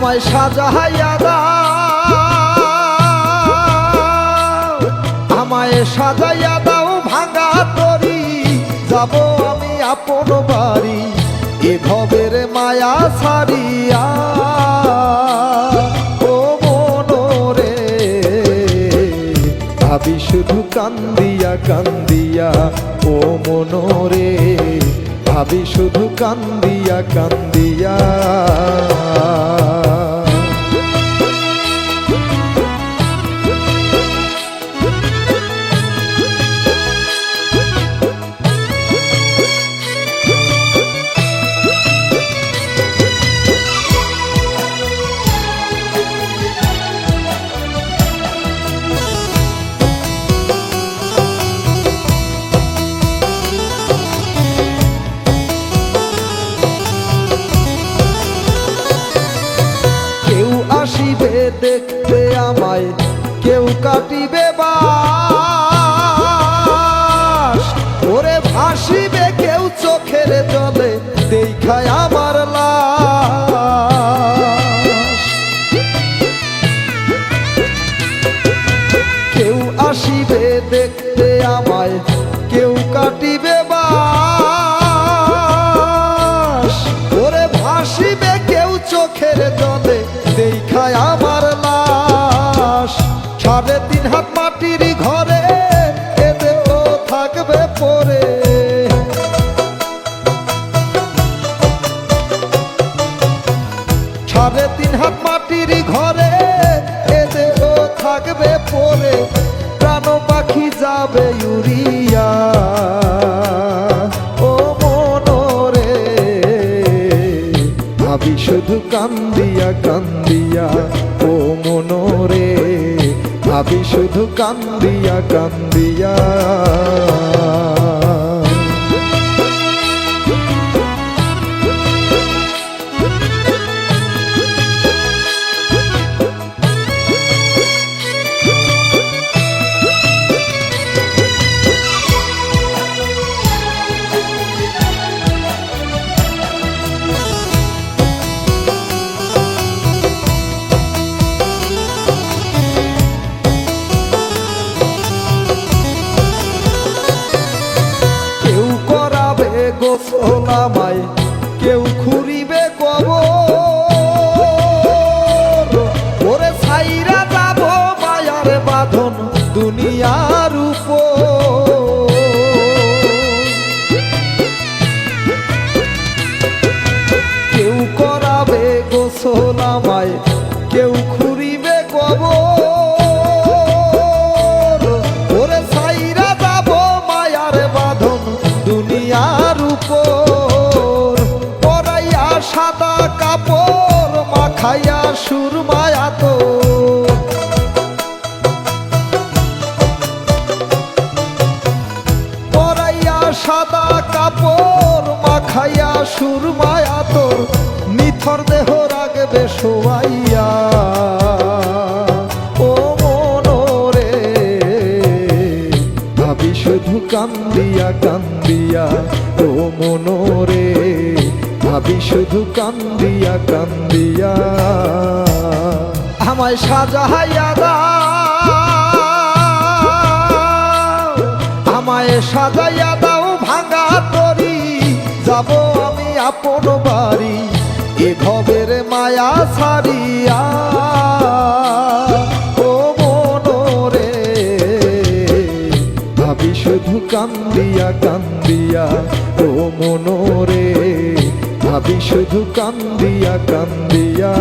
আমায় সাজাইয়া দাও, আমায় সাজাইয়া দাও ভাঙা তরি, যাব আমি আপন বাড়ি এ ভবের মায়া ছাড়িয়া। ও মনরে ভাবি শুধু কান্দিয়া কান্দিয়া, ও মনরে ভাবি শুধু কান্দিয়া কান্দিয়া। আসিবে দেখতে আমায়, কেউ কাটিবে বাস, ওরে ভাসিবে কেউ চোখের জলে দেখায় আমার লাশ। কেউ আসিবে দেখতে আমায়, কেউ কাটিবে বাস, ওরে ভাসিবে কেউ চোখের জলে দেখায় আমার লাশ। 3.5 হাত মাটির ঘরে এতে তো থাকবে পরে, 3.5 হাত মাটির ঘরে এতে তো থাকবে পরে, প্রাণ পাখি যাবে উড়িয়া। ও মনরে ভাবি শুধু কান্দিয়া কান্দিয়া, ও মনরে ভাবি শুধু কান্দিয়া কান্দিয়া। গোসল আমায় কেউ খুঁড়িবে কবর, ওরে ছাইরা যাব মায়ার বাঁধন দুনিয়ার উপর। কেউ করাবে গোসল আমায়, কেউ খুঁড়িবে কবর, ওরে ছাইরা যাব মায়ার বাঁধন দুনিয়ার উপর। পরাইয়া সাদা কাপড় মাখাইয়া সুরমায়া তো, পরাইয়া সাদা কাপড় মাখাইয়া সুরমায়া তোর, নিথর দেহ রাখবে শোয়াইয়া। ও মনরে ভাবি শুধু কান্দিয়া কান্দিয়া, ও মনরে ভাবি শুধু কান্দিয়া কান্দিয়া। আমায় সাজাইয়া দাও, আমায় সাজাইয়া দাও ভাঙা তরি, যাব আমি আপন বাড়ি এ ভবের মায়া ছাড়িয়া। ও মনরে ভাবি শুধু কান্দিয়া কান্দিয়া, ও মনরে ভাবি শুধু কান্দিয়া কান্দিয়া।